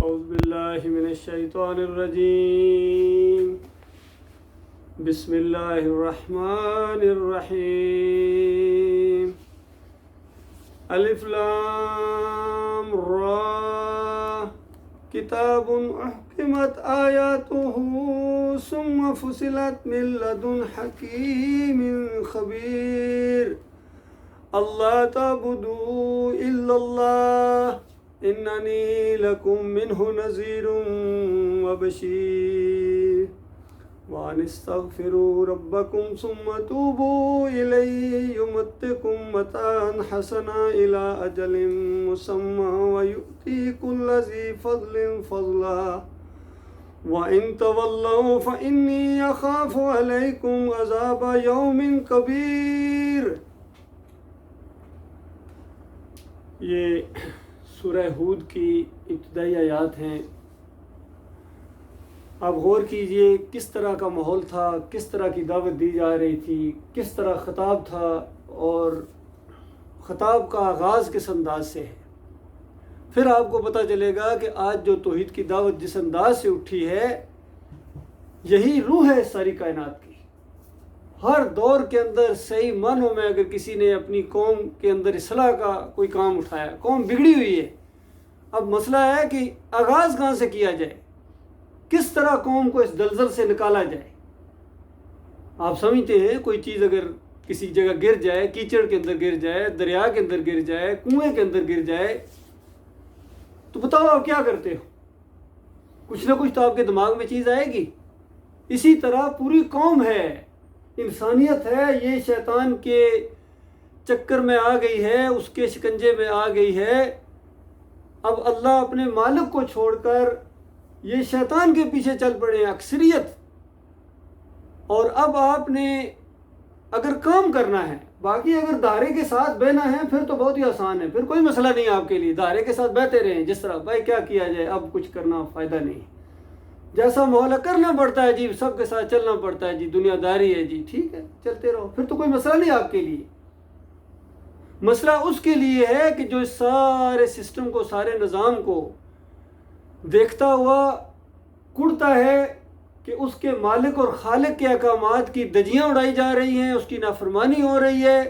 اعوذ باللہ من الشیطان الرجیم بسم اللہ الرحمن الرحیم الف لام را کتاب احکمت آیاتہ ثم فصلت من لدن حکیم خبیر اللہ تعبدوا الا اللہ اننی لکم منہ نذیر وبشیر وان استغفروا ربکم ثم توبوا الیہ یمتکم متاعا حسنا الی اجل مسمى ویؤتی کل ذی فضل فضلا وان تولوا فانی اخاف علیکم عذاب یوم کبیر۔ یہ سورہ ہود کی ابتدائی آیات ہیں۔ آپ غور کیجئے کس طرح کا ماحول تھا، کس طرح کی دعوت دی جا رہی تھی، کس طرح خطاب تھا، اور خطاب کا آغاز کس انداز سے ہے۔ پھر آپ کو پتہ چلے گا کہ آج جو توحید کی دعوت جس انداز سے اٹھی ہے، یہی روح ہے ساری کائنات کی۔ ہر دور کے اندر صحیح معنوں میں اگر کسی نے اپنی قوم کے اندر اصلاح کا کوئی کام اٹھایا، قوم بگڑی ہوئی ہے، اب مسئلہ ہے کہ آغاز کہاں سے کیا جائے، کس طرح قوم کو اس دلدل سے نکالا جائے۔ آپ سمجھتے ہیں کوئی چیز اگر کسی جگہ گر جائے، کیچڑ کے اندر گر جائے، دریا کے اندر گر جائے، کنویں کے اندر گر جائے، تو بتاؤ آپ کیا کرتے ہو؟ کچھ نہ کچھ تو آپ کے دماغ میں چیز آئے گی۔ اسی طرح پوری قوم ہے، انسانیت ہے، یہ شیطان کے چکر میں آ گئی ہے، اس کے شکنجے میں آ گئی ہے۔ اب اللہ اپنے مالک کو چھوڑ کر یہ شیطان کے پیچھے چل پڑے ہیں اکثریت۔ اور اب آپ نے اگر کام کرنا ہے، باقی اگر دھارے کے ساتھ بہنا ہے پھر تو بہت ہی آسان ہے، پھر کوئی مسئلہ نہیں آپ کے لیے، دھارے کے ساتھ بہتے رہیں جس طرح بھائی کیا کیا جائے، اب کچھ کرنا فائدہ نہیں، جیسا ماحول کرنا پڑتا ہے جی، سب کے ساتھ چلنا پڑتا ہے جی، دنیا داری ہے جی، ٹھیک ہے چلتے رہو، پھر تو کوئی مسئلہ نہیں آپ کے لیے۔ مسئلہ اس کے لیے ہے کہ جو اس سارے سسٹم کو، سارے نظام کو دیکھتا ہوا کڑتا ہے کہ اس کے مالک اور خالق کے احکامات کی دجیاں اڑائی جا رہی ہیں، اس کی نافرمانی ہو رہی ہے،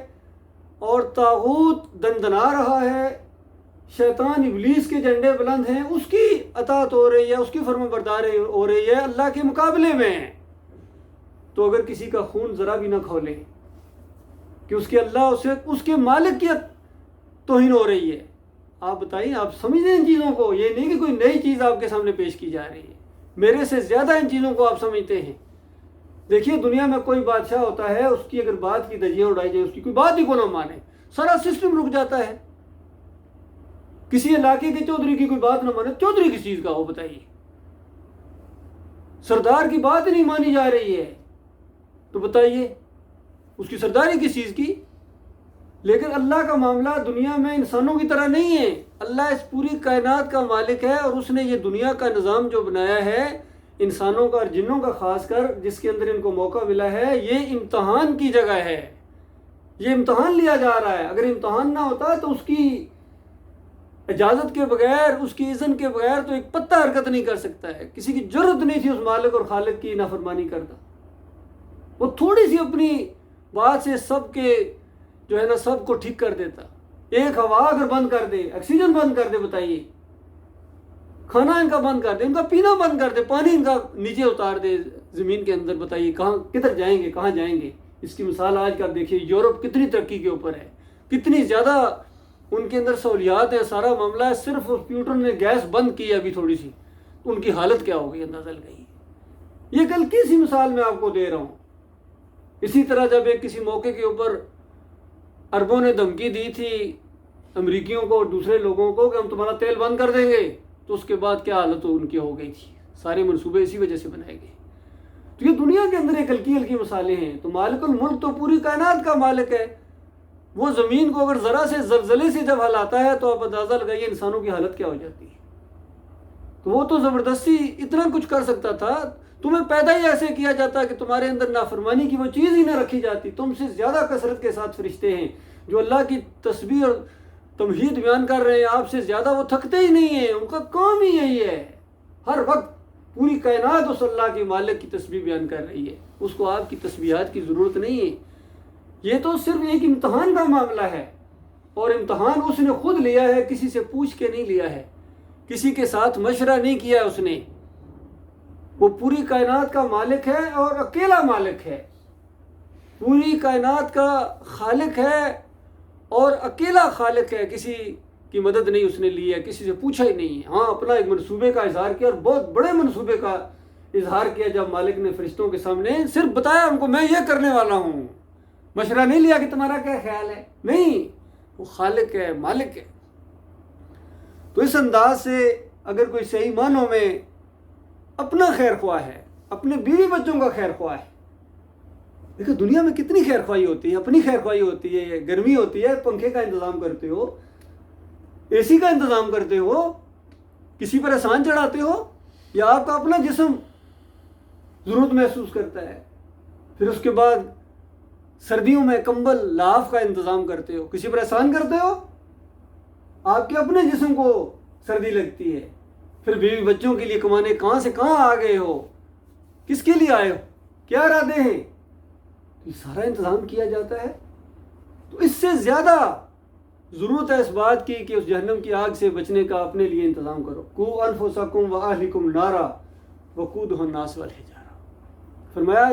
اور طاغوت دندنا رہا ہے، شیطان ابلیس کے جھنڈے بلند ہیں، اس کی اطاعت ہو رہی ہے، اس کی فرما برداری ہو رہی ہے اللہ کے مقابلے میں۔ تو اگر کسی کا خون ذرا بھی نہ کھولے کہ اس کے اللہ اس کے مالک کی توہین ہو رہی ہے، آپ بتائیے، آپ سمجھیں ان چیزوں کو؟ یہ نہیں کہ کوئی نئی چیز آپ کے سامنے پیش کی جا رہی ہے، میرے سے زیادہ ان چیزوں کو آپ سمجھتے ہیں۔ دیکھیے دنیا میں کوئی بادشاہ ہوتا ہے، اس کی اگر بات کی دجیاں اڑائی جائیں، اس کی کوئی بات ہی کو نہ مانے، سارا سسٹم رک جاتا ہے۔ کسی علاقے کے چودھری کی کوئی بات نہ مانے، چودھری کس چیز کا ہو بتائیے؟ سردار کی بات نہیں مانی جا رہی ہے تو بتائیے اس کی سرداری کس چیز کی؟ لیکن اللہ کا معاملہ دنیا میں انسانوں کی طرح نہیں ہے۔ اللہ اس پوری کائنات کا مالک ہے، اور اس نے یہ دنیا کا نظام جو بنایا ہے، انسانوں کا اور جنوں کا خاص کر، جس کے اندر ان کو موقع ملا ہے، یہ امتحان کی جگہ ہے، یہ امتحان لیا جا رہا ہے۔ اگر امتحان نہ ہوتا تو اس کی اجازت کے بغیر، اس کی اذن کے بغیر تو ایک پتہ حرکت نہیں کر سکتا ہے۔ کسی کی جرت نہیں تھی اس مالک اور خالق کی نافرمانی کرتا۔ وہ تھوڑی سی اپنی بات سے سب کے جو ہے نا سب کو ٹھیک کر دیتا۔ ایک ہوا اگر بند کر دے، آکسیجن بند کر دے، بتائیے کھانا ان کا بند کر دے، ان کا پینا بند کر دے، پانی ان کا نیچے اتار دے زمین کے اندر، بتائیے کہاں کدھر جائیں گے، کہاں جائیں گے؟ اس کی مثال آج کا دیکھیے، یورپ کتنی ترقی کے اوپر ہے، کتنی زیادہ ان کے اندر سہولیات ہیں، سارا معاملہ ہے، صرف کمپیوٹر نے گیس بند کی ابھی تھوڑی سی، ان کی حالت کیا ہوگی اندازہ لگائیے۔ یہ کل کسی مثال میں آپ کو دے رہا ہوں۔ اسی طرح جب ایک کسی موقع کے اوپر عربوں نے دھمکی دی تھی امریکیوں کو اور دوسرے لوگوں کو کہ ہم تمہارا تیل بند کر دیں گے، تو اس کے بعد کیا حالت ان کی ہو گئی تھی؟ سارے منصوبے اسی وجہ سے بنائے گئے۔ تو یہ دنیا کے اندر ایک ہلکی ہلکی مثالیں ہیں۔ تو مالک الملک تو پوری کائنات کا مالک ہے، وہ زمین کو اگر ذرا سے زلزلے سے جب ہلاتا ہے تو آپ اندازہ لگائیے انسانوں کی حالت کیا ہو جاتی ہے۔ تو وہ تو زبردستی اتنا کچھ کر سکتا تھا، تمہیں پیدا ہی ایسے کیا جاتا کہ تمہارے اندر نافرمانی کی وہ چیز ہی نہ رکھی جاتی، تم سے زیادہ کثرت کے ساتھ فرشتے ہیں جو اللہ کی تسبیح اور تمہید بیان کر رہے ہیں آپ سے زیادہ، وہ تھکتے ہی نہیں ہیں، ان کا کام ہی یہی ہے، ہر وقت پوری کائنات اس اللہ کے مالک کی تسبیح بیان کر رہی ہے، اس کو آپ کی تسبیحات کی ضرورت نہیں ہے۔ یہ تو صرف ایک امتحان کا معاملہ ہے، اور امتحان اس نے خود لیا ہے، کسی سے پوچھ کے نہیں لیا ہے، کسی کے ساتھ مشورہ نہیں کیا اس نے۔ وہ پوری کائنات کا مالک ہے اور اکیلا مالک ہے، پوری کائنات کا خالق ہے اور اکیلا خالق ہے، کسی کی مدد نہیں اس نے لی ہے، کسی سے پوچھا ہی نہیں ہے۔ ہاں، اپنا ایک منصوبے کا اظہار کیا، اور بہت بڑے منصوبے کا اظہار کیا، جب مالک نے فرشتوں کے سامنے صرف بتایا ان کو میں یہ کرنے والا ہوں، مشورہ نہیں لیا کہ تمہارا کیا خیال ہے، نہیں، وہ خالق ہے، مالک ہے۔ تو اس انداز سے اگر کوئی صحیح معنوں میں اپنا خیر خواہ ہے، اپنے بیوی بچوں کا خیر خواہ ہے، دیکھو دنیا میں کتنی خیر خواہی ہوتی ہے، اپنی خیر خواہی ہوتی ہے، گرمی ہوتی ہے پنکھے کا انتظام کرتے ہو، اے سی کا انتظام کرتے ہو، کسی پر احسان چڑھاتے ہو، یا آپ کا اپنا جسم ضرورت محسوس کرتا ہے، پھر اس کے بعد سردیوں میں کمبل لاف کا انتظام کرتے ہو، کسی پر احسان کرتے ہو، آپ کے اپنے جسم کو سردی لگتی ہے، پھر بیوی بچوں کے لیے کمانے کہاں سے کہاں آ گئے ہو، کس کے لیے آئے ہو، کیا ارادے ہیں، یہ سارا انتظام کیا جاتا ہے۔ تو اس سے زیادہ ضرورت ہے اس بات کی کہ اس جہنم کی آگ سے بچنے کا اپنے لیے انتظام کرو۔ قوا انفسکم واہلکم نارا وقودھا الناس والحجارہ، فرمایا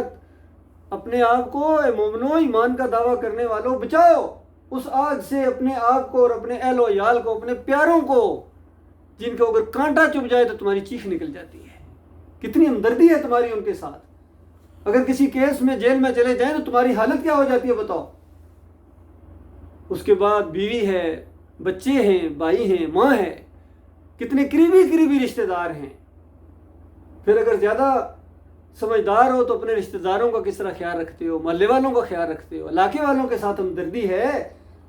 اپنے آپ کو، اے مومنو، ایمان کا دعویٰ کرنے والوں، بچاؤ اس آگ سے اپنے آپ کو اور اپنے اہل و عیال کو، اپنے پیاروں کو، جن کو اگر کانٹا چبھ جائے تو تمہاری چیخ نکل جاتی ہے۔ کتنی ہمدردی ہے تمہاری ان کے ساتھ، اگر کسی کیس میں جیل میں چلے جائیں تو تمہاری حالت کیا ہو جاتی ہے بتاؤ۔ اس کے بعد بیوی ہے، بچے ہیں، بھائی ہیں، ماں ہے، کتنے قریبی رشتہ دار ہیں۔ پھر اگر زیادہ سمجھدار ہو تو اپنے رشتہ داروں کا کس طرح خیال رکھتے ہو، محلے والوں کا خیال رکھتے ہو، علاقے والوں کے ساتھ ہمدردی ہے،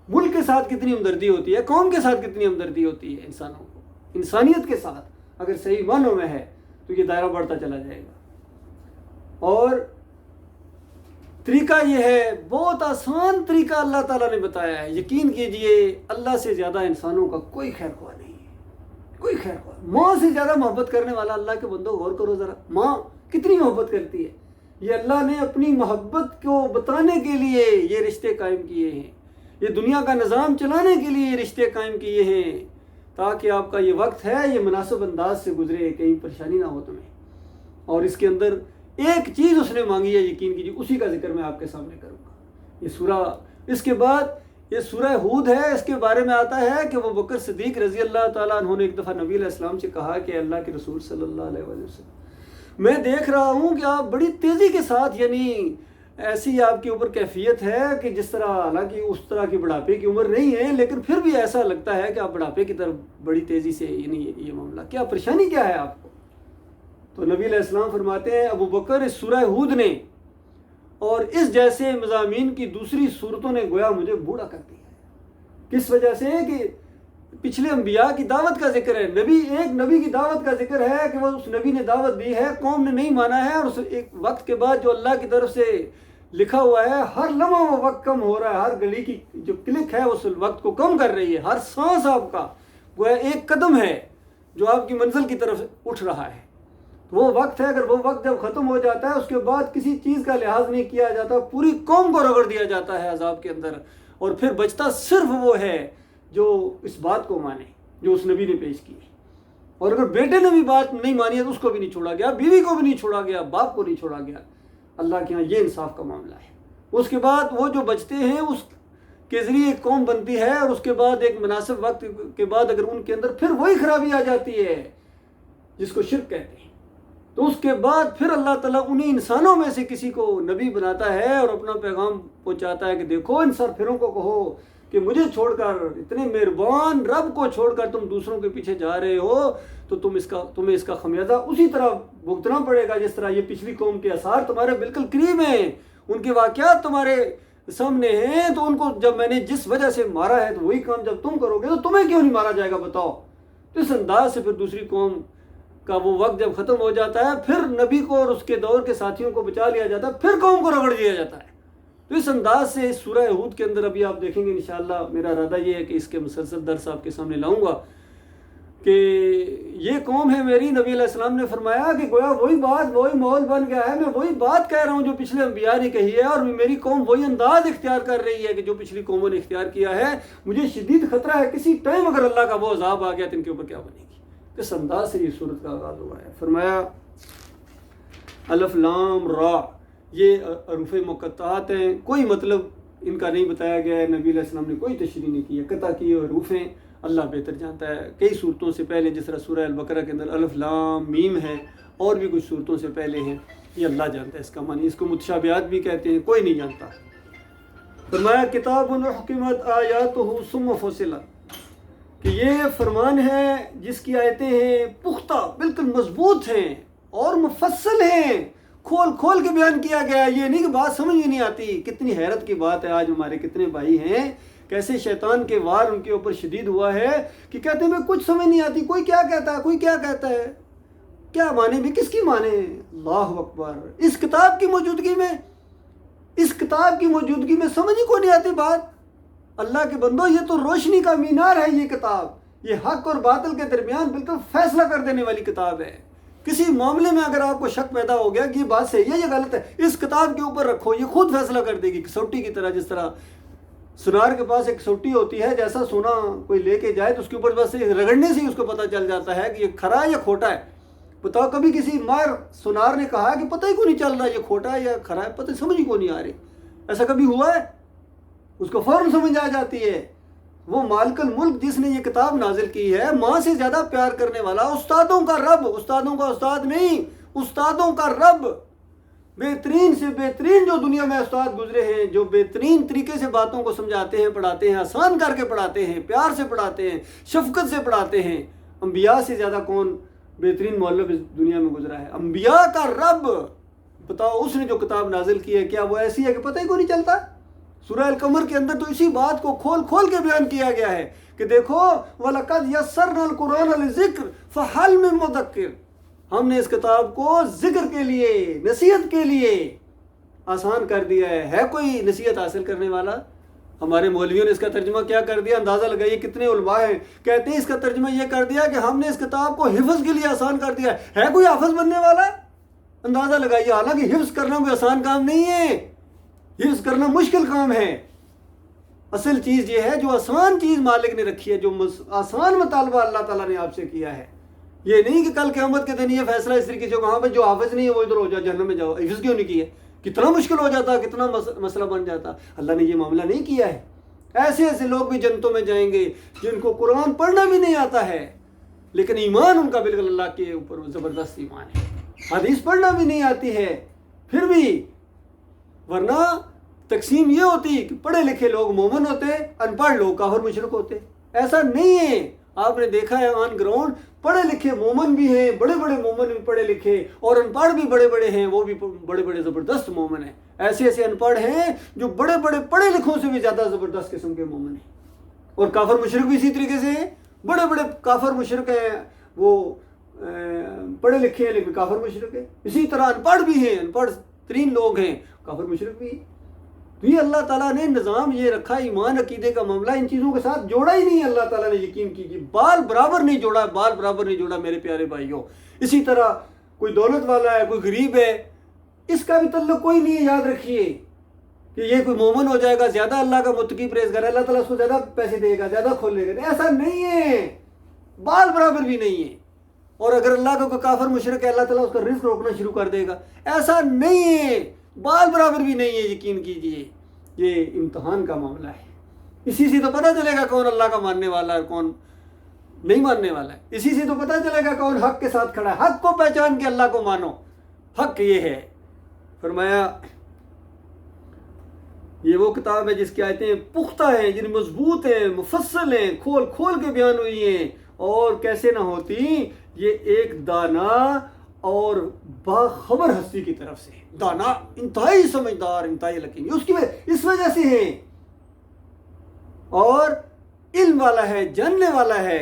ملک کے ساتھ کتنی ہمدردی ہوتی ہے، قوم کے ساتھ کتنی ہمدردی ہوتی ہے، انسانوں کو، انسانیت کے ساتھ اگر صحیح معنوں میں ہے تو یہ دائرہ بڑھتا چلا جائے گا۔ اور طریقہ یہ ہے، بہت آسان طریقہ اللہ تعالیٰ نے بتایا ہے، یقین کیجئے اللہ سے زیادہ انسانوں کا کوئی خیر خواہ نہیں ہے، کوئی خیر خواہ۔ ماں سے زیادہ محبت کرنے والا، اللہ کے بندوں غور کرو ذرا، ماں کتنی محبت کرتی ہے، یہ اللہ نے اپنی محبت کو بتانے کے لیے یہ رشتے قائم کیے ہیں، یہ دنیا کا نظام چلانے کے لیے یہ رشتے قائم کیے ہیں، تاکہ آپ کا یہ وقت ہے یہ مناسب انداز سے گزرے، کہیں پریشانی نہ ہو تمہیں۔ اور اس کے اندر ایک چیز اس نے مانگی ہے، یقین کیجیے اسی کا ذکر میں آپ کے سامنے کروں گا۔ یہ سورہ، اس کے بعد یہ سورہ ہود ہے، اس کے بارے میں آتا ہے کہ وہ بکر صدیق رضی اللہ تعالیٰ عنہ نے ایک دفعہ نبی علیہ السلام سے کہا کہ اللہ کے رسول صلی اللہ علیہ وسلم، میں دیکھ رہا ہوں کہ آپ بڑی تیزی کے ساتھ، یعنی ایسی آپ کے اوپر کیفیت ہے کہ جس طرح، حالانکہ اس طرح کی بڑھاپے کی عمر نہیں ہے، لیکن پھر بھی ایسا لگتا ہے کہ آپ بڑھاپے کی طرف بڑی تیزی سے، یعنی یہ معاملہ کیا، پریشانی کیا ہے آپ کو؟ تو نبی علیہ السلام فرماتے ہیں ابو بکر، اس سورہ ہود نے اور اس جیسے مضامین کی دوسری صورتوں نے گویا مجھے بوڑھا کر دیا ہے۔ کس وجہ سے؟ کہ پچھلے انبیاء کی دعوت کا ذکر ہے، ایک نبی کی دعوت کا ذکر ہے کہ وہ اس نبی نے دعوت دی ہے، قوم نے نہیں مانا ہے، اور اس ایک وقت کے بعد جو اللہ کی طرف سے لکھا ہوا ہے، ہر لمحہ وہ وقت کم ہو رہا ہے، ہر گلی کی جو کلک ہے اس وقت کو کم کر رہی ہے، ہر سانس آپ کا گویا ایک قدم ہے جو آپ کی منزل کی طرف اٹھ رہا ہے۔ وہ وقت ہے، اگر وہ وقت جب ختم ہو جاتا ہے اس کے بعد کسی چیز کا لحاظ نہیں کیا جاتا، پوری قوم کو رگڑ دیا جاتا ہے عذاب کے اندر، اور پھر بچتا صرف وہ ہے جو اس بات کو مانے جو اس نبی نے پیش کی۔ اور اگر بیٹے نے بھی بات نہیں مانی ہے تو اس کو بھی نہیں چھوڑا گیا، بیوی کو بھی نہیں چھوڑا گیا، باپ کو نہیں چھوڑا گیا۔ اللہ کے ہاں یہ انصاف کا معاملہ ہے۔ اس کے بعد وہ جو بچتے ہیں اس کے ذریعے ایک قوم بنتی ہے، اور اس کے بعد ایک مناسب وقت کے بعد اگر ان کے اندر پھر وہی خرابی آ جاتی ہے جس کو شرک کہتے ہیں، تو اس کے بعد پھر اللہ تعالیٰ انہی انسانوں میں سے کسی کو نبی بناتا ہے اور اپنا پیغام پہنچاتا ہے کہ دیکھو ان سرفروں کو کہو کہ مجھے چھوڑ کر، اتنے مہربان رب کو چھوڑ کر تم دوسروں کے پیچھے جا رہے ہو، تو تمہیں اس کا خمیازہ اسی طرح بھگتنا پڑے گا جس طرح یہ پچھلی قوم کے آثار تمہارے بالکل قریب ہیں، ان کے واقعات تمہارے سامنے ہیں، تو ان کو جب میں نے جس وجہ سے مارا ہے تو وہی کام جب تم کرو گے تو تمہیں کیوں نہیں مارا جائے گا بتاؤ۔ تو اس انداز سے پھر دوسری قوم کا وہ وقت جب ختم ہو جاتا ہے، پھر نبی کو اور اس کے دور کے ساتھیوں کو بچا لیا جاتا ہے، پھر قوم کو رگڑ دیا جاتا ہے، تو اس انداز سے اس سورہ ہود کے اندر ابھی آپ دیکھیں گے انشاءاللہ، میرا ارادہ یہ ہے کہ اس کے مسلسل درس آپ کے سامنے لاؤں گا کہ یہ قوم ہے میری، نبی علیہ السلام نے فرمایا کہ گویا وہی بات وہی ماحول بن گیا ہے، میں وہی بات کہہ رہا ہوں جو پچھلے انبیاء نے کہی ہے، اور میری قوم وہی انداز اختیار کر رہی ہے کہ جو پچھلی قوموں نے اختیار کیا ہے۔ مجھے شدید خطرہ ہے کسی ٹائم اگر اللہ کا وہ عذاب آ گیا تو ان کے اوپر کیا بنے گی۔ اس انداز سے یہ صورت کا آغاز ہوا ہے۔ فرمایا الف لام را، یہ حروف مقطعات ہیں، کوئی مطلب ان کا نہیں بتایا گیا ہے، نبی علیہ السلام نے کوئی تشریح نہیں کی ہے، قطع کی حروف ہیں، اللہ بہتر جانتا ہے۔ کئی صورتوں سے پہلے جس طرح سورہ البقرہ کے اندر الف لام میم ہے، اور بھی کچھ صورتوں سے پہلے ہیں، یہ اللہ جانتا ہے اس کا معنی، اس کو متشابہات بھی کہتے ہیں، کوئی نہیں جانتا۔ فرمایا کتاب احکمت آیاتہ ثم فصلت، کہ یہ فرمان ہے جس کی آیتیں ہیں پختہ، بالکل مضبوط ہیں اور مفصل ہیں، کھول کھول کے بیان کیا گیا۔ یہ نہیں کہ بات سمجھ ہی نہیں آتی۔ کتنی حیرت کی بات ہے، آج ہمارے کتنے بھائی ہیں کیسے شیطان کے وار ان کے اوپر شدید ہوا ہے کہ کہتے ہیں میں کچھ سمجھ نہیں آتی، کوئی کیا کہتا ہے، کوئی کیا کہتا ہے، کیا مانے بھی کس کی مانے۔ اللہ اکبر، اس کتاب کی موجودگی میں، اس کتاب کی موجودگی میں سمجھ ہی کو نہیں آتی بات۔ اللہ کے بندو، یہ تو روشنی کا مینار ہے، یہ کتاب، یہ حق اور باطل کے درمیان بالکل فیصلہ کر دینے والی کتاب ہے۔ کسی معاملے میں اگر آپ کو شک پیدا ہو گیا کہ یہ بات صحیح ہے یہ غلط ہے، اس کتاب کے اوپر رکھو، یہ خود فیصلہ کر دے گی، کسوٹی کی طرح۔ جس طرح سنار کے پاس ایک کسوٹی ہوتی ہے، جیسا سونا کوئی لے کے جائے تو اس کے اوپر بس رگڑنے سے ہی اس کو پتہ چل جاتا ہے کہ یہ کھرا ہے یا کھوٹا ہے۔ بتاؤ کبھی کسی ماہر سنار نے کہا کہ پتہ ہی کو نہیں چل رہا یہ کھوٹا ہے یا کھرا ہے، پتہ سمجھ ہی کو نہیں آ رہی، ایسا کبھی ہوا ہے؟ اس کو فوراً سمجھ آ جاتی ہے۔ وہ مالک الملک جس نے یہ کتاب نازل کی ہے، ماں سے زیادہ پیار کرنے والا، استادوں کا رب، استادوں کا استاد نہیں، استادوں کا رب، بہترین سے بہترین جو دنیا میں استاد گزرے ہیں، جو بہترین طریقے سے باتوں کو سمجھاتے ہیں، پڑھاتے ہیں، آسان کر کے پڑھاتے ہیں، پیار سے پڑھاتے ہیں، شفقت سے پڑھاتے ہیں۔ انبیاء سے زیادہ کون بہترین مولف اس دنیا میں گزرا ہے؟ انبیاء کا رب۔ بتاؤ اس نے جو کتاب نازل کی ہے کیا وہ ایسی ہے کہ پتہ ہی کو نہیں چلتا؟ سورہ القمر کے اندر تو اسی بات کو کھول کھول کے بیان کیا گیا ہے کہ دیکھو وَلَقَدْ يَسَّرْنَا الْقُرْآنَ لِلذِّكْرِ فَهَلْ مِن مُدَّكِّرٍ، ہم نے اس کتاب کو ذکر کے لیے، نصیحت کے لیے آسان کر دیا ہے کوئی نصیحت حاصل کرنے والا؟ ہمارے مولویوں نے اس کا ترجمہ کیا کر دیا، اندازہ لگائیے کتنے علماء ہیں کہتے ہیں اس کا ترجمہ یہ کر دیا کہ ہم نے اس کتاب کو حفظ کے لیے آسان کر دیا ہے کوئی حافظ بننے والا؟ اندازہ لگائیے، حالانکہ حفظ کرنا کوئی آسان کام نہیں ہے، حفظ کرنا مشکل کام ہے۔ اصل چیز یہ ہے جو آسان چیز مالک نے رکھی ہے، جو آسان مطالبہ اللہ تعالیٰ نے آپ سے کیا ہے۔ یہ نہیں کہ کل قیامت کے دن یہ فیصلہ اس طریقے سے وہاں پہ جو حافظ نہیں ہے وہ ادھر ہو جاؤ جہنم میں جاؤ، حفظ کیوں نہیں کیا؟ کتنا مشکل ہو جاتا، کتنا مسئلہ بن جاتا۔ اللہ نے یہ معاملہ نہیں کیا ہے۔ ایسے ایسے لوگ بھی جنتوں میں جائیں گے جن کو قرآن پڑھنا بھی نہیں آتا ہے، لیکن ایمان ان کا بالکل اللہ کے اوپر زبردست ایمان ہے، حدیث پڑھنا بھی نہیں آتی ہے پھر بھی، ورنہ تقسیم یہ ہوتی کہ پڑھے لکھے لوگ مومن ہوتے، ان پڑھ لوگ کافر مشرک ہوتے۔ ایسا نہیں ہے، آپ نے دیکھا ہے آن گراؤنڈ پڑھے لکھے مومن بھی ہیں، بڑے بڑے مومن بھی پڑھے لکھے، اور ان پڑھ بھی بڑے بڑے ہیں، وہ بھی بڑے بڑے زبردست مومن ہیں۔ ایسے ایسے ان پڑھ ہیں جو بڑے بڑے پڑھے لکھوں سے بھی زیادہ زبردست قسم کے مومن ہیں، اور کافر مشرک بھی اسی طریقے سے ہیں، بڑے بڑے کافر مشرک ہیں، وہ پڑھے لکھے ہیں لیکن کافر مشرک ہیں۔ اسی طرح ان پڑھ بھی ہیں، ان پڑھ ترین لوگ ہیں، کافر مشرک بھی ہیں۔ تو یہ اللہ تعالیٰ نے نظام یہ رکھا، ایمان عقیدے کا معاملہ ان چیزوں کے ساتھ جوڑا ہی نہیں ہے۔ اللہ تعالیٰ نے یقین کیجیے بال برابر نہیں جوڑا، بال برابر نہیں جوڑا میرے پیارے بھائیوں۔ اسی طرح کوئی دولت والا ہے، کوئی غریب ہے، اس کا بھی تعلق کوئی نہیں ہے۔ یاد رکھیے کہ یہ کوئی مومن ہو جائے گا زیادہ اللہ کا متقی پرہیزگار ہے، اللہ تعالیٰ اس کو زیادہ پیسے دے گا، زیادہ کھولے گا، ایسا نہیں ہے، بال برابر بھی نہیں ہے۔ اور اگر اللہ کا کوئی کافر مشرک ہے، اللہ تعالیٰ اس کا رزق روکنا شروع کر دے گا، ایسا نہیں ہے، بال برابر بھی نہیں ہے۔ یقین کیجیے یہ امتحان کا معاملہ ہے۔ اسی سے تو پتہ چلے گا کون اللہ کا ماننے والا ہے کون نہیں ماننے والا ہے، اسی سے تو پتہ چلے گا کون حق کے ساتھ کھڑا ہے۔ حق کو پہچان کے اللہ کو مانو، حق یہ ہے۔ فرمایا یہ وہ کتاب ہے جس کی آیتیں پختہ ہیں، جن مضبوط ہیں، مفصل ہیں، کھول کھول کے بیان ہوئی ہیں، اور کیسے نہ ہوتی یہ ایک دانا اور باخبر ہستی کی طرف سے، دانا انتہائی سمجھدار، انتہائی یقینی، اس وجہ سے ہے، اور علم والا ہے، جاننے والا ہے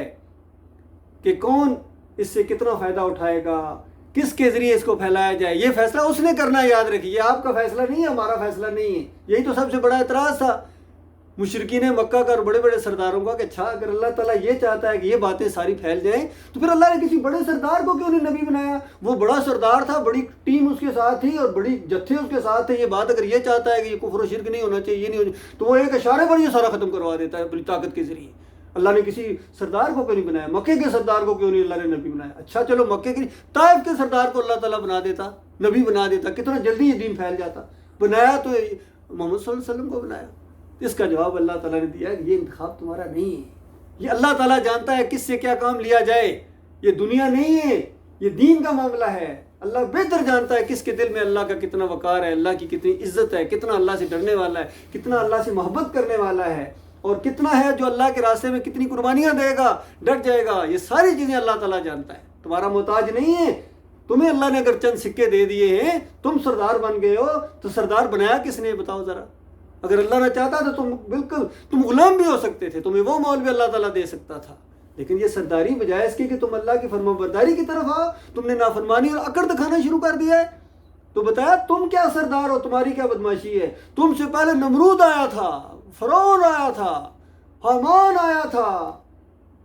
کہ کون اس سے کتنا فائدہ اٹھائے گا، کس کے ذریعے اس کو پھیلایا جائے، یہ فیصلہ اس نے کرنا ہے، یاد رکھیے، آپ کا فیصلہ نہیں ہے، ہمارا فیصلہ نہیں ہے۔ یہی تو سب سے بڑا اعتراض تھا مشرکین مکہ کا اور بڑے بڑے سرداروں کا کہ اچھا اگر اللہ تعالیٰ یہ چاہتا ہے کہ یہ باتیں ساری پھیل جائیں تو پھر اللہ نے کسی بڑے سردار کو کیوں نہیں نبی بنایا؟ وہ بڑا سردار تھا، بڑی ٹیم اس کے ساتھ تھی اور بڑی جتھے اس کے ساتھ تھے۔ یہ بات اگر یہ چاہتا ہے کہ یہ کفر و شرک نہیں ہونا چاہیے، یہ نہیں ہونا چاہیے، تو وہ ایک اشارے پر یہ سارا ختم کروا دیتا ہے اپنی طاقت کے ذریعے۔ اللہ نے کسی سردار کو کیوں نہیں بنایا؟ مکے کے سردار کو کیوں نہیں اللہ نے نبی بنایا؟ اچھا چلو مکے کی طائف کے سردار کو اللہ تعالیٰ بنا دیتا، نبی بنا دیتا، کتنا جلدی یہ دین پھیل جاتا۔ بنایا تو محمد صلی اللہ علیہ وسلم کو بنایا۔ اس کا جواب اللہ تعالیٰ نے دیا کہ یہ انتخاب تمہارا نہیں ہے، یہ اللہ تعالیٰ جانتا ہے کس سے کیا کام لیا جائے، یہ دنیا نہیں ہے، یہ دین کا معاملہ ہے۔ اللہ بہتر جانتا ہے کس کے دل میں اللہ کا کتنا وقار ہے، اللہ کی کتنی عزت ہے، کتنا اللہ سے ڈرنے والا ہے، کتنا اللہ سے محبت کرنے والا ہے، اور کتنا ہے جو اللہ کے راستے میں کتنی قربانیاں دے گا، ڈٹ جائے گا۔ یہ ساری چیزیں اللہ تعالیٰ جانتا ہے، تمہارا محتاج نہیں ہے۔ تمہیں اللہ نے اگر چند سکے دے دیے ہیں، تم سردار بن گئے ہو، تو سردار بنایا کس نے بتاؤ ذرا؟ اگر اللہ نہ چاہتا تو تم غلام بھی ہو سکتے تھے، تمہیں وہ مول بھی اللہ تعالیٰ دے سکتا تھا، لیکن یہ سرداری بجائے اس کی کہ تم اللہ کی فرما برداری کی طرف آؤ، تم نے نافرمانی اور اکڑ دکھانا شروع کر دیا ہے۔ تو بتایا تم کیا سردار ہو، تمہاری کیا بدماشی ہے؟ تم سے پہلے نمرود آیا تھا، فرعون آیا تھا، حامان آیا تھا،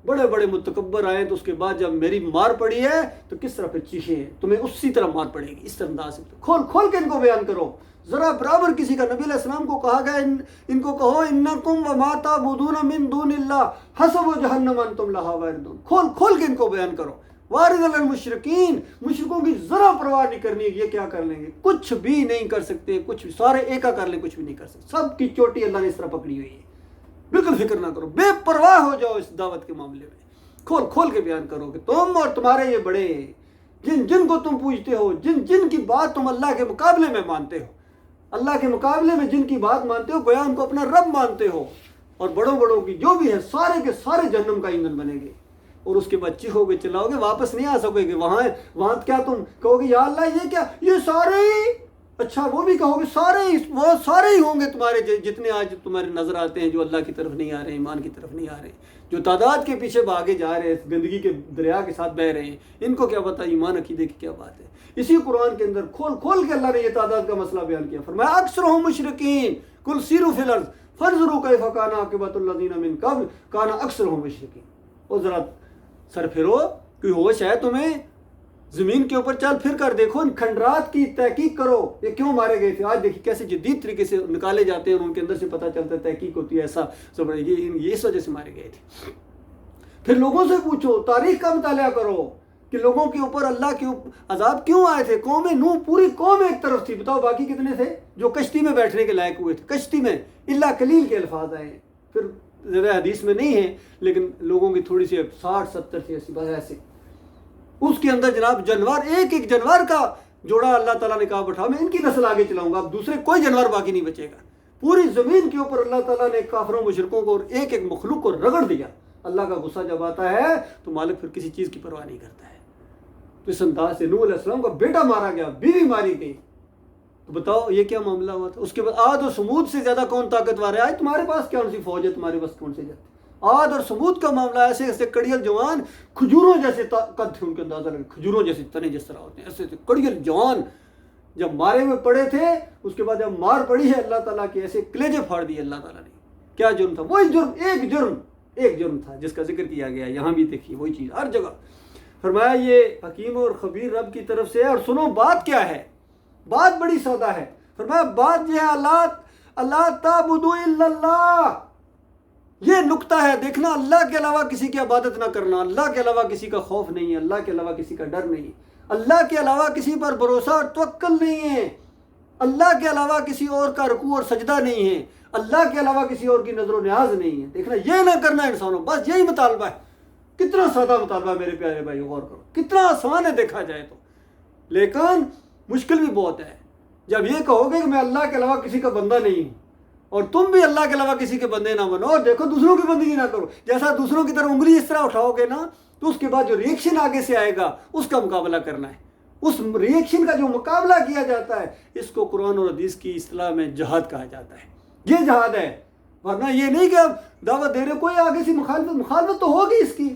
بڑے بڑے متکبر آئے، تو اس کے بعد جب میری مار پڑی ہے تو کس طرح پھر چیخے ہیں، تمہیں اسی طرح مار پڑے گی، اس طرح انداز سے کھول کھول کے ان کو بیان کرو ذرا برابر کسی کا۔ نبی علیہ السلام کو کہا گیا ان کو کہو انکم وما تعبدون من دون اللہ حسب جہنم انتم لہا واردون، کھول کھول کے ان کو بیان کرو۔ وارد المشرکین، مشرکوں کی ذرا پرواہ نہیں کرنی ہے، یہ کیا کر لیں گے، کچھ بھی نہیں کر سکتے، کچھ بھی، سارے ایکا کر لیں، کچھ بھی نہیں کر سکتے، سب کی چوٹی اللہ نے اس طرح پکڑی ہوئی ہے۔ بالکل فکر نہ کرو، بے پرواہ ہو جاؤ اس دعوت کے معاملے میں، کھول کھول کے بیان کرو کہ تم اور تمہارے یہ بڑے جن جن کو تم پوجتے ہو، جن جن کی بات تم اللہ کے مقابلے میں مانتے ہو، اللہ کے مقابلے میں جن کی بات مانتے ہو، گویا ان کو اپنا رب مانتے ہو، اور بڑوں بڑوں کی جو بھی ہے سارے کے سارے جہنم کا ایندھن بنے گے، اور اس کے بعد چیخو گے، چلاؤ گے، واپس نہیں آ سکو گے۔ وہاں کیا تم کہو گے یا اللہ یہ کیا، یہ سارے ہی، اچھا وہ بھی کہو گے وہ سارے ہی ہوں گے تمہارے جتنے آج تمہارے نظر آتے ہیں جو اللہ کی طرف نہیں آ رہے ہیں، ایمان کی طرف نہیں آ رہے ہیں، جو تعداد کے پیچھے بھاگے جا رہے ہیں، گندگی کے دریا کے ساتھ بہہ رہے ہیں، ان کو کیا پتہ ایمان عقیدے کی کیا بات ہے۔ اسی قرآن کے اندر کھول کھول کے اللہ نے یہ تعداد کا مسئلہ بیان کیا، فرمایا اکثرهم مشرکین قل سیروا فی الارض فانظروا کیف کان عاقبۃ الذین من قبل کان اکثرهم مشرکین۔ اور ذرا سر پھرو، کوئی ہوش ہے تمہیں، زمین کے اوپر چل پھر کر دیکھو، ان کھنڈرات کی تحقیق کرو، یہ کیوں مارے گئے تھے۔ آج دیکھیے کیسے جدید طریقے سے نکالے جاتے ہیں اور ان کے اندر سے پتہ چلتا ہے، تحقیق ہوتی ہے، ایسا سب یہ اس وجہ سے مارے گئے تھے۔ پھر لوگوں سے پوچھو، تاریخ کا مطالعہ کرو کہ لوگوں کے اوپر اللہ کے عذاب کیوں آئے تھے۔ قوم نوح پوری قوم ایک طرف تھی، بتاؤ باقی کتنے تھے جو کشتی میں بیٹھنے کے لائق ہوئے تھے؟ کشتی میں الا قلیل کے الفاظ آئے ہیں، پھر زیادہ حدیث میں نہیں ہے، لیکن لوگوں کی تھوڑی سی 60-70 تھی، ایسی بات ایسے۔ اس کے اندر جناب جانور، ایک ایک جانور کا جوڑا اللہ تعالیٰ نے کہا بٹھا میں ان کی نسل آگے چلاؤں گا، اب دوسرے کوئی جانور باقی نہیں بچے گا۔ پوری زمین کے اوپر اللہ تعالیٰ نے کافروں مشرکوں کو اور ایک ایک مخلوق کو رگڑ دیا۔ اللہ کا غصہ جب آتا ہے تو مالک پھر کسی چیز کی پرواہ نہیں کرتا ہے۔ تو اس انداز سے نوح علیہ السلام کا بیٹا مارا گیا، بیوی ماری گئی، تو بتاؤ یہ کیا معاملہ ہوا تھا۔ اس کے بعد عاد اور سمود سے زیادہ کون طاقتور ہے؟ آج تمہارے پاس کون سی فوج ہے، تمہارے پاس کون سے جاتے؟ عاد اور سمود کا معاملہ ایسے ایسے کڑیل جوان، کھجوروں جیسے قد تھے ان کے، اندازہ لگے کھجوروں جیسے تنے جس طرح ہوتے ہیں، ایسے ایسے کڑیل جوان جب مارے ہوئے پڑے تھے، اس کے بعد جب مار پڑی ہے اللہ تعالیٰ کے، ایسے کلیجے پھاڑ دیے اللہ تعالیٰ نے۔ کیا جرم تھا؟ وہی جرم، ایک جرم تھا جس کا ذکر کیا گیا، یہاں بھی دیکھیے وہی چیز ہر جگہ۔ فرمایا یہ حکیم اور خبیر رب کی طرف سے ہے، اور سنو بات کیا ہے، بات بڑی سادہ ہے۔ فرمایا بات یہ ہے اللہ تعبدوا الا اللہ، یہ نقطہ ہے، دیکھنا اللہ کے علاوہ کسی کی عبادت نہ کرنا، اللہ کے علاوہ کسی کا خوف نہیں ہے، اللہ کے علاوہ کسی کا ڈر نہیں ہے، اللہ کے علاوہ کسی پر بھروسہ اور توکل نہیں ہے، اللہ کے علاوہ کسی اور کا رکوع اور سجدہ نہیں ہے، اللہ کے علاوہ کسی اور کی نظر و نیاز نہیں ہے۔ دیکھنا یہ نہ کرنا انسانوں، بس یہی مطالبہ ہے۔ کتنا سادہ مطالبہ ہے میرے پیارے بھائی، غور کرو، کتنا آسان ہے دیکھا جائے تو، لیکن مشکل بھی بہت ہے۔ جب یہ کہو گے کہ میں اللہ کے علاوہ کسی کا بندہ نہیں ہوں، اور تم بھی اللہ کے علاوہ کسی کے بندے نہ بنو، اور دیکھو دوسروں کی بندگی نہ کرو، جیسا دوسروں کی طرف انگلی اس طرح اٹھاؤ گے نا، تو اس کے بعد جو ریئیکشن آگے سے آئے گا اس کا مقابلہ کرنا ہے۔ اس ریئیکشن کا جو مقابلہ کیا جاتا ہے، اس کو قرآن اور حدیث کی اصطلاح میں جہاد کہا جاتا ہے۔ یہ جہاد ہے، ورنہ یہ نہیں کہ اب دعوت دے رہے، کوئی آگے سے مخالفت تو ہوگی، اس کی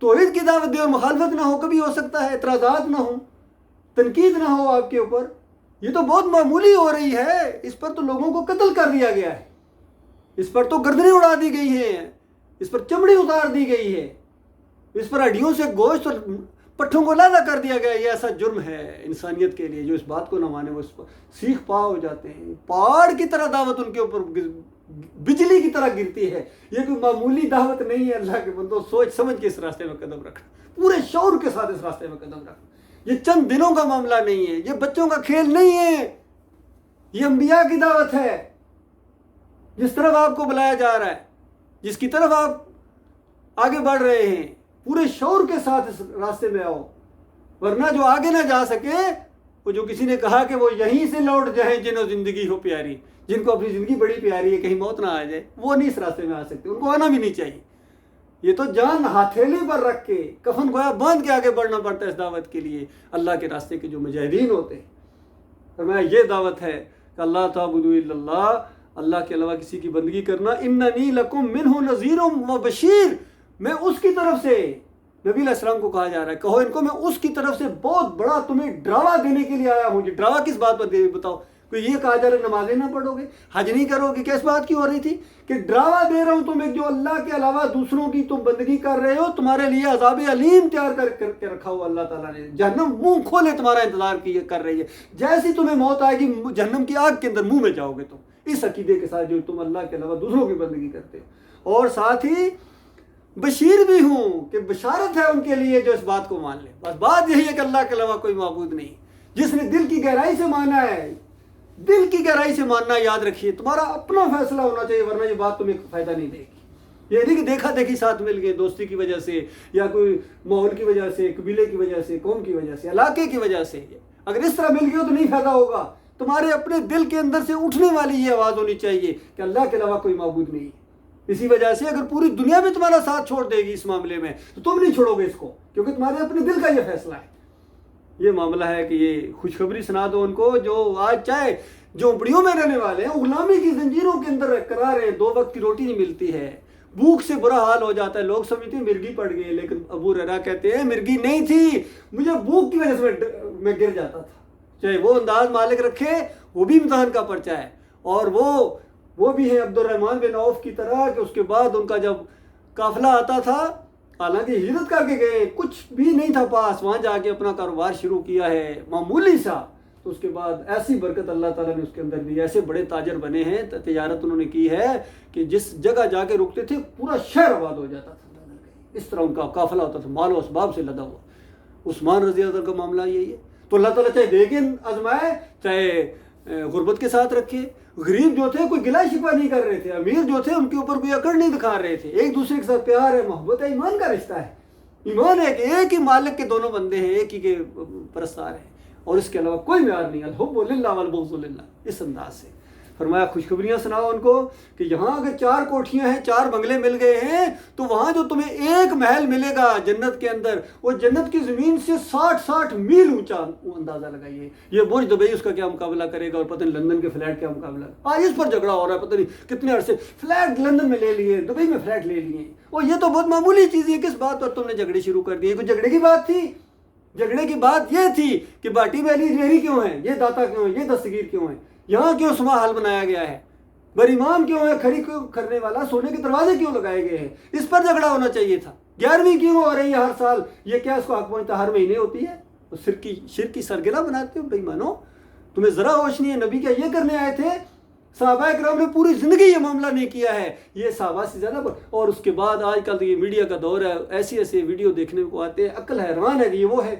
توحید کی دعوت دے اور مخالفت نہ ہو، کبھی ہو سکتا ہے اعتراضات نہ ہوں، تنقید نہ ہو آپ کے اوپر. یہ تو بہت معمولی ہو رہی ہے، اس پر تو لوگوں کو قتل کر دیا گیا ہے، اس پر تو گردنیں اڑا دی گئی ہیں، اس پر چمڑی اتار دی گئی ہے، اس پر ہڈیوں سے گوشت اور پٹھوں کو علیحدہ کر دیا گیا. یہ ایسا جرم ہے انسانیت کے لیے. جو اس بات کو نہ مانے وہ اس پر سیخ پا ہو جاتے ہیں. پہاڑ کی طرح دعوت ان کے اوپر بجلی کی طرح گرتی ہے. یہ کوئی معمولی دعوت نہیں ہے. اللہ کے بندو سوچ سمجھ کے اس راستے میں قدم رکھنا، پورے شعور کے ساتھ اس راستے میں قدم رکھنا. یہ چند دنوں کا معاملہ نہیں ہے، یہ بچوں کا کھیل نہیں ہے، یہ انبیاء کی دعوت ہے. جس طرف آپ کو بلایا جا رہا ہے، جس کی طرف آپ آگے بڑھ رہے ہیں، پورے شعور کے ساتھ اس راستے میں آؤ. ورنہ جو آگے نہ جا سکے، وہ جو کسی نے کہا کہ وہ یہیں سے لوٹ جائیں جنہوں زندگی ہو پیاری، جن کو اپنی زندگی بڑی پیاری ہے، کہیں موت نہ آ جائے، وہ نہیں اس راستے میں آ سکتے. ان کو آنا بھی نہیں چاہیے. یہ تو جان ہتھیلی پر رکھ کے، کفن گویا باندھ کے آگے بڑھنا پڑتا ہے اس دعوت کے لیے. اللہ کے راستے کے جو مجاہدین ہوتے ہیں، فرمایا یہ دعوت ہے کہ اللہ تعبدوا الا اللہ، اللہ کے علاوہ کسی کی بندگی کرنا. اننی لکم منہ نذیر و بشیر، میں اس کی طرف سے، نبی علیہ السلام کو کہا جا رہا ہے کہو ان کو میں اس کی طرف سے بہت بڑا تمہیں ڈراوا دینے کے لیے آیا ہوں. یہ ڈراوا کس بات پر بتاؤ. کوئی یہ کہا جا رہا ہے نمازیں نہ پڑھو گے، حج نہیں کرو گے، کس بات کی ہو رہی تھی؟ کہ ڈراوا دے رہا ہوں تمہیں، جو اللہ کے علاوہ دوسروں کی تم بندگی کر رہے ہو، تمہارے لیے عذاب علیم تیار کر کے رکھا ہوا اللہ تعالیٰ نے. جہنم منہ کھولے تمہارا انتظار کر رہی ہے. جیسی تمہیں موت آئے گی جہنم کی آگ کے اندر منہ میں جاؤ گے تم، اس عقیدے کے ساتھ جو تم اللہ کے علاوہ دوسروں کی بندگی کرتے ہو. اور ساتھ ہی بشیر بھی ہوں کہ بشارت ہے ان کے لیے جو اس بات کو مان لے. بس بات یہی ہے کہ اللہ کے علاوہ کوئی معبود نہیں. جس نے دل کی گہرائی سے مانا ہے، دل کی گہرائی سے ماننا، یاد رکھیے تمہارا اپنا فیصلہ ہونا چاہیے، ورنہ یہ بات تمہیں فائدہ نہیں دے گی. یہ نہیں کہ دیکھا دیکھی ساتھ مل گئے دوستی کی وجہ سے، یا کوئی ماحول کی وجہ سے، قبیلے کی وجہ سے، قوم کی وجہ سے، علاقے کی وجہ سے. اگر اس طرح مل گئے تو نہیں فائدہ ہوگا. تمہارے اپنے دل کے اندر سے اٹھنے والی یہ آواز ہونی چاہیے کہ اللہ کے علاوہ کوئی معبود نہیں. اسی وجہ سے اگر پوری دنیا بھی تمہارا ساتھ چھوڑ دے گی اس معاملے میں تو تم نہیں چھوڑو گے اس کو، کیونکہ تمہارے اپنے دل کا یہ فیصلہ ہے. یہ معاملہ ہے کہ یہ خوشخبری سنا دو ان کو جو آج چاہے جھونپڑیوں میں رہنے والے ہیں، غلامی کی زنجیروں کے اندر قرار ہیں، 2 وقت کی روٹی نہیں ملتی ہے، بھوک سے برا حال ہو جاتا ہے. لوگ سمجھتے ہیں مرغی پڑ گئی، لیکن ابو ہریرہ کہتے ہیں مرغی نہیں تھی، مجھے بھوک کی وجہ سے میں گر جاتا تھا. چاہے وہ انداز مالک رکھے، وہ بھی امتحان کا پرچہ ہے. اور وہ بھی ہیں عبد الرحمن بن عوف کی طرح کہ اس کے بعد ان کا جب قافلہ آتا تھا، حالانکہ ہجرت کر کے گئے، کچھ بھی نہیں تھا پاس، وہاں جا کے اپنا کاروبار شروع کیا ہے معمولی سا. تو اس کے بعد ایسی برکت اللہ تعالیٰ نے اس کے اندر دی، ایسے بڑے تاجر بنے ہیں، تجارت انہوں نے کی ہے کہ جس جگہ جا کے رکتے تھے پورا شہر آباد ہو جاتا تھا. اس طرح ان کا قافلہ ہوتا تھا، مال و اسباب سے لدا ہوا. عثمان رضی اللہ عنہ کا معاملہ یہی ہے. تو اللہ تعالیٰ چاہے دے کے آزمائے، چاہے غربت کے ساتھ رکھے. غریب جو تھے کوئی گلا شکوہ نہیں کر رہے تھے، امیر جو تھے ان کے اوپر کوئی اکڑ نہیں دکھا رہے تھے، ایک دوسرے کے ساتھ پیار ہے، محبت ہے. ایمان کا رشتہ ہے. ایمان ہے کہ ایک ہی مالک کے دونوں بندے ہیں، ایک ہی کے پرستار ہیں، اور اس کے علاوہ کوئی معیار نہیں. الحب للہ والبغض للہ. اس انداز سے فرمایا خوشخبریاں سناؤ ان کو کہ یہاں اگر 4 کوٹھیاں ہیں، 4 بنگلے مل گئے ہیں، تو وہاں جو تمہیں ایک محل ملے گا جنت کے اندر، وہ جنت کی زمین سے 60 میل اونچا. اندازہ لگائیے یہ برج دبئی اس کا کیا مقابلہ کرے گا، اور پتہ نہیں لندن کے فلیٹ کیا مقابلہ. آج اس پر جھگڑا ہو رہا ہے، پتہ نہیں کتنے عرصے فلیٹ لندن میں لے لیے، دبئی میں فلیٹ لے لیے. اور یہ تو بہت معمولی چیز ہے، کس بات پر تم نے جھگڑے شروع کر دیے؟ کوئی جھگڑے کی بات تھی؟ جھگڑے کی بات یہ تھی کہ باٹی ویلی جوہری کیوں ہے، یہ داتا کیوں ہے، یہ دستگیر کیوں ہے، یہاں کیوں سما حال بنایا گیا ہے، بریمام کیوں ہے، کھڑی کیوں کرنے والا سونے کے دروازے کیوں لگائے گئے ہیں. اس پر جھگڑا ہونا چاہیے تھا. 11ویں کیوں ہو رہی ہے ہر سال؟ یہ کیا اس کو حق پہنچتا ہر مہینے ہوتی ہے؟ شرک کی سرگرہ بناتے ہو بھائی مانو. تمہیں ذرا ہوش نہیں ہے. نبی کیا یہ کرنے آئے تھے؟ صحابہ کرام نے پوری زندگی یہ معاملہ نہیں کیا ہے، یہ صحابہ سے زیادہ. اور اس کے بعد آج کل تو یہ میڈیا کا دور ہے، ایسی ایسے ویڈیو دیکھنے کو آتے ہیں، عقل حیران ہے کہ یہ وہ ہے.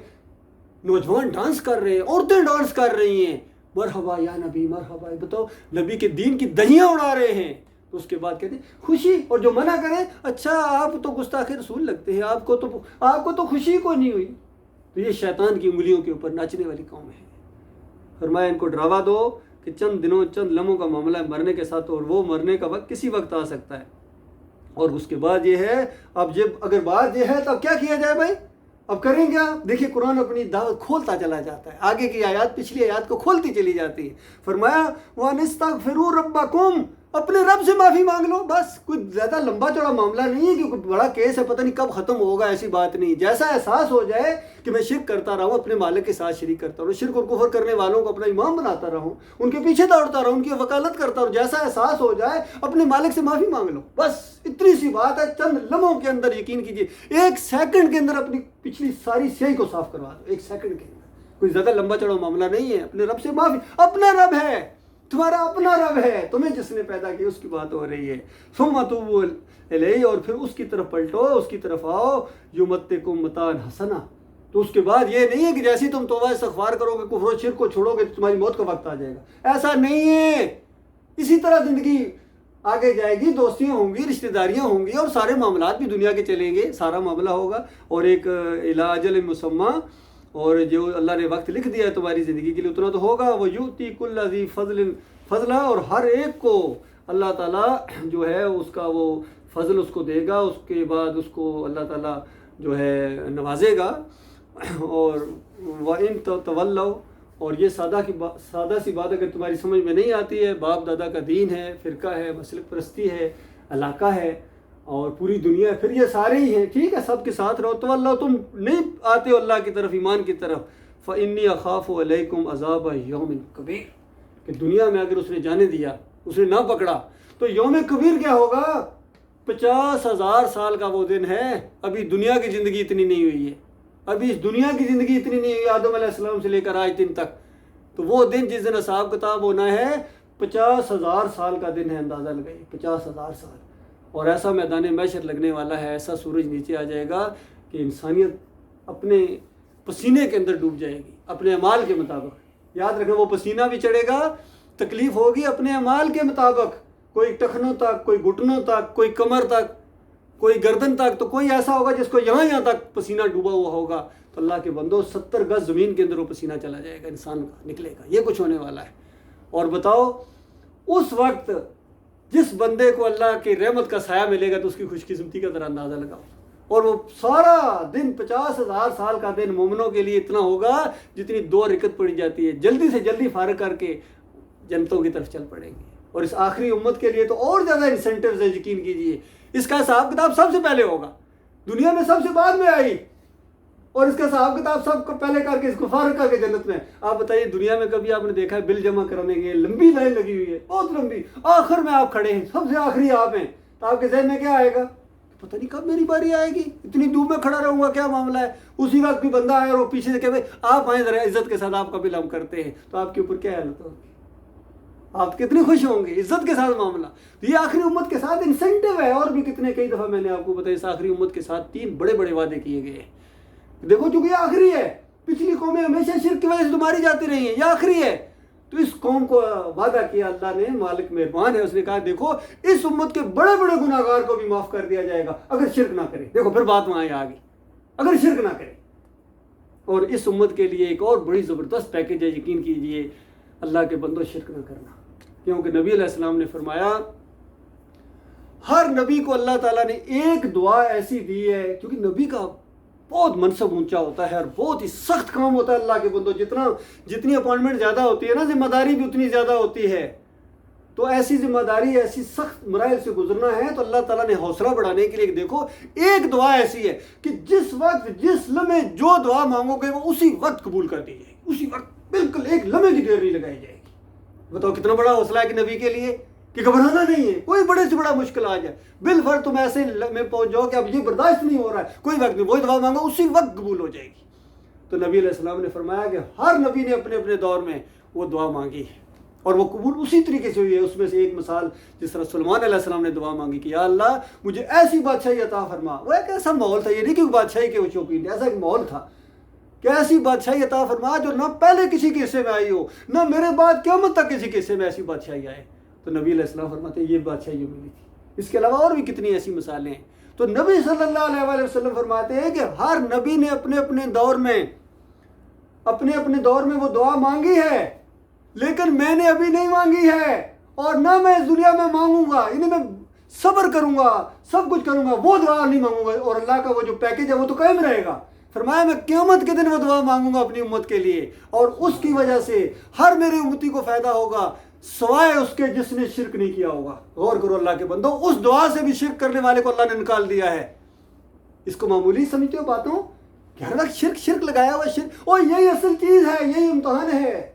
نوجوان ڈانس کر رہے ہیں، عورتیں ڈانس کر رہی ہیں، مرحبا یا نبی مرحبا. بتاؤ نبی کے دین کی دہیاں اڑا رہے ہیں. تو اس کے بعد کہتے ہیں خوشی، اور جو منع کرے اچھا آپ تو گستاخ رسول لگتے ہیں، آپ کو تو خوشی کو نہیں ہوئی. تو یہ شیطان کی انگلیوں کے اوپر ناچنے والی قوم ہے. فرمایا ان کو ڈراوا دو کہ چند دنوں چند لمحوں کا معاملہ ہے مرنے کے ساتھ، اور وہ مرنے کا وقت کسی وقت آ سکتا ہے. اور اس کے بعد یہ ہے، اب جب اگر بات یہ ہے تو اب کیا کیا جائے بھائی؟ اب کریں کیا؟ دیکھیے قرآن اپنی دعوت کھولتا چلا جاتا ہے، آگے کی آیات پچھلی آیات کو کھولتی چلی جاتی ہے. فرمایا وَأَنِ اسْتَغْفِرُوا رَبَّكُمْ، اپنے رب سے معافی مانگ لو بس. کوئی زیادہ لمبا چوڑا معاملہ نہیں ہے کہ کوئی بڑا کیس ہے پتہ نہیں کب ختم ہوگا، ایسی بات نہیں. جیسا احساس ہو جائے کہ میں شرک کرتا رہا ہوں، اپنے مالک کے ساتھ شریک کرتا رہوں، شرک اور کفر کرنے والوں کو اپنا امام بناتا رہا ہوں، ان کے پیچھے دوڑتا رہا ہوں، ان کی وکالت کرتا رہا ہوں، جیسا احساس ہو جائے اپنے مالک سے معافی مانگ لو بس. اتنی سی بات ہے، چند لمحوں کے اندر یقین کیجیے 1 سیکنڈ کے اندر اپنی پچھلی ساری سیاہی کو صاف کروا دو. 1 سیکنڈ کے اندر کوئی زیادہ لمبا چوڑا معاملہ نہیں ہے. اپنے رب سے معافی، اپنا رب ہے، تمہارا اپنا رب ہے، تمہیں جس نے پیدا کیا اس کی بات ہو رہی ہے. ثم توبوا الیہ، اور پھر اس کی طرف پلٹو، اس کی طرف آؤ. یمتعکم متاعا حسنا، تو اس کے بعد یہ نہیں ہے کہ جیسے تم توبہ استغفار کرو گے، کفر و شرک کو چھوڑو گے تو تمہاری موت کا وقت آ جائے گا. ایسا نہیں ہے. اسی طرح زندگی آگے جائے گی، دوستیاں ہوں گی، رشتہ داریاں ہوں گی، اور سارے معاملات بھی دنیا کے چلیں گے، سارا معاملہ ہوگا. اور ایک الی اجل مسمی، اور جو اللہ نے وقت لکھ دیا ہے تمہاری زندگی کے لیے اتنا تو ہوگا. وَيُؤْتِي كُلَّ ذِي فَضْلٍ فضلہ، اور ہر ایک کو اللہ تعالیٰ جو ہے اس کا وہ فضل اس کو دے گا، اس کے بعد اس کو اللہ تعالیٰ جو ہے نوازے گا. اور وَإِن تَوَلَّوْا، اور یہ سادہ سی بات اگر تمہاری سمجھ میں نہیں آتی ہے، باپ دادا کا دین ہے، فرقہ ہے، مسلک پرستی ہے، علاقہ ہے اور پوری دنیا ہے، پھر یہ سارے ہی ہیں، ٹھیک ہے، سب کے ساتھ رہو. تو اللہ تم نہیں آتے ہو اللہ کی طرف، ایمان کی طرف. فَإِنِّي أَخَافُ عَلَيْكُمْ عَذَابَ يَوْمٍ كَبِيرٍ، کہ دنیا میں اگر اس نے جانے دیا، اس نے نہ پکڑا، تو یوم کبیر کیا ہوگا؟ 50,000 سال کا وہ دن ہے. ابھی دنیا کی زندگی اتنی نہیں ہوئی ہے، ابھی اس دنیا کی زندگی اتنی نہیں ہوئی آدم علیہ السلام سے لے کر آج دن تک. تو وہ دن جس دن حساب کتاب ہونا ہے 50,000 سال کا دن ہے. اندازہ لگائیے 50,000 سال. اور ایسا میدان محشر لگنے والا ہے، ایسا سورج نیچے آ جائے گا کہ انسانیت اپنے پسینے کے اندر ڈوب جائے گی اپنے اعمال کے مطابق. یاد رکھیں وہ پسینہ بھی چڑھے گا، تکلیف ہوگی اپنے اعمال کے مطابق. کوئی ٹخنوں تک، کوئی گھٹنوں تک، کوئی کمر تک، کوئی گردن تک، تو کوئی ایسا ہوگا جس کو یہاں تک پسینہ ڈوبا ہوا ہوگا. تو اللہ کے بندو 70 گز زمین کے اندر وہ پسینہ چلا جائے گا، انسان کا نکلے گا. یہ کچھ ہونے والا ہے. اور بتاؤ اس وقت جس بندے کو اللہ کی رحمت کا سایہ ملے گا تو اس کی خوش قسمتی کا ذرا اندازہ لگاؤ. اور وہ سارا دن 50,000 سال کا دن مومنوں کے لیے اتنا ہوگا جتنی 2 رکعت پڑھی جاتی ہے. جلدی سے جلدی فارغ کر کے جنتوں کی طرف چل پڑیں گے. اور اس آخری امت کے لیے تو اور زیادہ انسینٹیوز ہیں. یقین کیجئے اس کا حساب کتاب سب سے پہلے ہوگا، دنیا میں سب سے بعد میں آئی، اور اس کا حساب کتاب سب کو پہلے کر کے اس کو فارغ کر کے جنت میں. آپ بتائیے دنیا میں کبھی آپ نے دیکھا ہے بل جمع کرانے کے لمبی لائن لگی ہوئی ہے، بہت لمبی، آخر میں آپ کھڑے ہیں، سب سے آخری آپ ہیں. تو آپ کے ذہن میں کیا آئے گا؟ پتہ نہیں کب میری باری آئے گی، اتنی دور میں کھڑا رہوں گا، کیا معاملہ ہے. اسی وقت کوئی بندہ آئے اور وہ پیچھے سے کہ بھائی آپ آئیں ذرا عزت کے ساتھ، آپ کا بل ہم کرتے ہیں. تو آپ کے اوپر کیا حالت ہوگی؟ آپ کتنے خوش ہوں گے، عزت کے ساتھ معاملہ. تو یہ آخری امت کے ساتھ انسینٹیو ہے. اور بھی کتنے، کئی دفعہ میں نے آپ کو بتایا اس آخری امت کے ساتھ 3 بڑے بڑے وعدے کیے گئے ہیں. دیکھو چونکہ یہ آخری ہے، پچھلی قومیں ہمیشہ شرک کی وجہ سے تمہاری جاتی رہی ہیں، یہ آخری ہے. تو اس قوم کو وعدہ کیا اللہ نے، مالک مہربان ہے، اس نے کہا دیکھو اس امت کے بڑے بڑے گناہ گار کو بھی معاف کر دیا جائے گا اگر شرک نہ کرے. دیکھو پھر بات وہاں آ گئی، اگر شرک نہ کرے. اور اس امت کے لیے ایک اور بڑی زبردست پیکیج ہے. یقین کیجئے اللہ کے بندوں، شرک نہ کرنا. کیونکہ نبی علیہ السلام نے فرمایا ہر نبی کو اللہ تعالیٰ نے ایک دعا ایسی دی ہے، کیونکہ نبی کا بہت منصب اونچا ہوتا ہے اور بہت ہی سخت کام ہوتا ہے. اللہ کے بندوں جتنی اپوائنٹمنٹ زیادہ ہوتی ہے نا، ذمہ داری بھی اتنی زیادہ ہوتی ہے. تو ایسی ذمہ داری، ایسی سخت مراحل سے گزرنا ہے. تو اللہ تعالیٰ نے حوصلہ بڑھانے کے لیے دیکھو ایک دعا ایسی ہے کہ جس وقت جس لمحے جو دعا مانگو گے وہ اسی وقت قبول کر دی جائے گی، اسی وقت، بالکل ایک لمحے کی دیر نہیں لگائی جائے گی. بتاؤ کتنا بڑا حوصلہ ہے کہ نبی کے لیے، کہ گھبرانا نہیں ہے. کوئی بڑے سے بڑا مشکل آ جائے، بالفرض تم ایسے میں پہنچ جاؤ کہ اب یہ برداشت نہیں ہو رہا ہے، کوئی وقت نہیں، وہی دعا مانگو اسی وقت قبول ہو جائے گی. تو نبی علیہ السلام نے فرمایا کہ ہر نبی نے اپنے اپنے دور میں وہ دعا مانگی ہے اور وہ قبول اسی طریقے سے ہوئی ہے. اس میں سے ایک مثال جس طرح سلیمان علیہ السلام نے دعا مانگی کہ یا اللہ مجھے ایسی بادشاہی عطا فرما. وہ ایک ایسا ماحول تھا، یہ نہیں کہ بادشاہی کے وہ شوقین، ایسا ایک ماحول تھا کہ ایسی بادشاہی عطا فرما جو نہ پہلے کسی کے حصے میں آئی ہو، نہ میرے بعد قیامت تک کسی کے حصے میں ایسی بادشاہی آئے. تو نبی علیہ السلام فرماتے ہیں یہ بادشاہی جو ملی تھی. اس کے علاوہ اور بھی کتنی ایسی مثالیں ہیں. تو نبی صلی اللہ علیہ وآلہ وسلم فرماتے ہیں کہ ہر نبی نے اپنے اپنے دور میں وہ دعا مانگی ہے، لیکن میں نے ابھی نہیں مانگی ہے اور نہ میں اس دنیا میں مانگوں گا. یعنی میں صبر کروں گا، سب کچھ کروں گا، وہ دعا نہیں مانگوں گا. اور اللہ کا وہ جو پیکیج ہے وہ تو قائم رہے گا. فرمایا میں قیامت کے دن وہ دعا مانگوں گا اپنی امت کے لیے، اور اس کی وجہ سے ہر میری امتی کو فائدہ ہوگا. سوائے اس کے جس نے شرک نہیں کیا ہوگا. غور کرو اللہ کے بندو، اس دعا سے بھی شرک کرنے والے کو اللہ نے نکال دیا ہے. اس کو معمولی سمجھتے ہو باتوں کہ ہر وقت شرک لگایا ہوا شرک، اور یہی اصل چیز ہے، یہی امتحان ہے،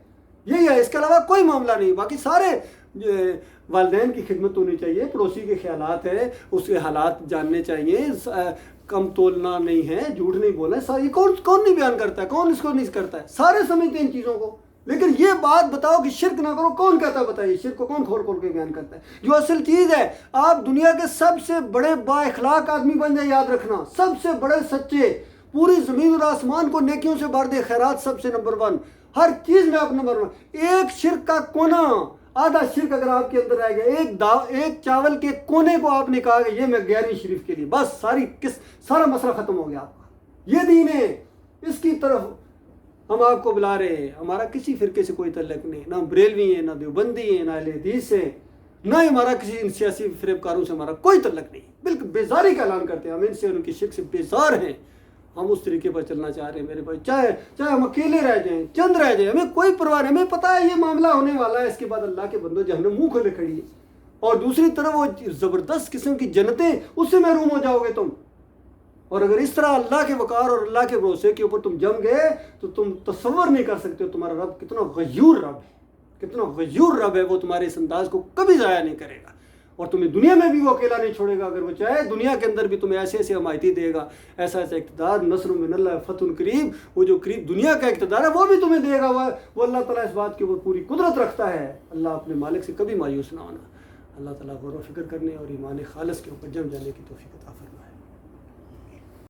یہی ہے، اس کے علاوہ کوئی معاملہ نہیں. باقی سارے والدین کی خدمت ہونی چاہیے، پڑوسی کے خیالات ہے، اس کے حالات جاننے چاہیے، کم تولنا نہیں ہے، جھوٹ نہیں بولنا ہے. یہ کون نہیں بیان کرتا ہے، کون اس کو نہیں کرتا ہے، سارے سمجھتے ہیں ان چیزوں کو. لیکن یہ بات بتاؤ کہ شرک نہ کرو، کون کہتا ہے؟ بتائیے، شرک کو کون کھول کے بیان کرتا ہے؟ جو اصل چیز ہے، آپ دنیا کے سب سے بڑے با اخلاق آدمی بن جائیں، یاد رکھنا، سب سے بڑے سچے، پوری زمین اور آسمان کو نیکیوں سے بھر دے، خیرات سب سے نمبر 1، ہر چیز میں آپ نمبر 1. ایک شرک کا کونا، آدھا شرک اگر آپ کے اندر رہ گیا، ایک چاول کے کونے کو آپ نے کہا کہ یہ میں 11ویں شریف کے لیے، بس سارا مسئلہ ختم ہو گیا آپ کا. یہ دین ہے، اس کی طرف ہم آپ کو بلا رہے ہیں. ہمارا کسی فرقے سے کوئی تعلق نہیں، نہ بریلوی ہیں، نہ دیوبندی ہیں، نہ اہل حدیث ہیں، نہ ہمارا کسی سیاسی فریب کاروں سے ہمارا کوئی تعلق نہیں. بالکل بیزاری کا اعلان کرتے ہیں، ہم ان سے ان کی شرک سے بیزار ہیں. ہم اس طریقے پر چلنا چاہ رہے ہیں میرے بھائی، چاہے ہم اکیلے رہ جائیں، چند رہ جائیں، ہمیں کوئی پرواہ نہیں. ہمیں پتہ ہے یہ معاملہ ہونے والا ہے، اس کے بعد اللہ کے بندو جہنم منہ کھولے کھڑی ہے، اور دوسری طرف وہ زبردست قسم کی جنتیں، اس سے محروم ہو جاؤ گے تم. اور اگر اس طرح اللہ کے وقار اور اللہ کے بھروسے کے اوپر تم جم گئے تو تم تصور نہیں کر سکتے تمہارا رب کتنا غیور رب ہے، کتنا غیور رب ہے. وہ تمہارے اس انداز کو کبھی ضائع نہیں کرے گا، اور تمہیں دنیا میں بھی وہ اکیلا نہیں چھوڑے گا. اگر وہ چاہے دنیا کے اندر بھی تمہیں ایسے حمایتی دے گا، ایسا اقتدار، نصر من اللہ فتح قریب، وہ جو قریب دنیا کا اقتدار ہے وہ بھی تمہیں دے گا. وہ اللہ تعالیٰ اس بات کے اوپر پوری قدرت رکھتا ہے. اللہ اپنے مالک سے کبھی مایوس نہ ہونا. اللہ تعالیٰ غور و فکر کرنے اور ایمان خالص کے اوپر جم جانے کی توفیق عطا فرمائے.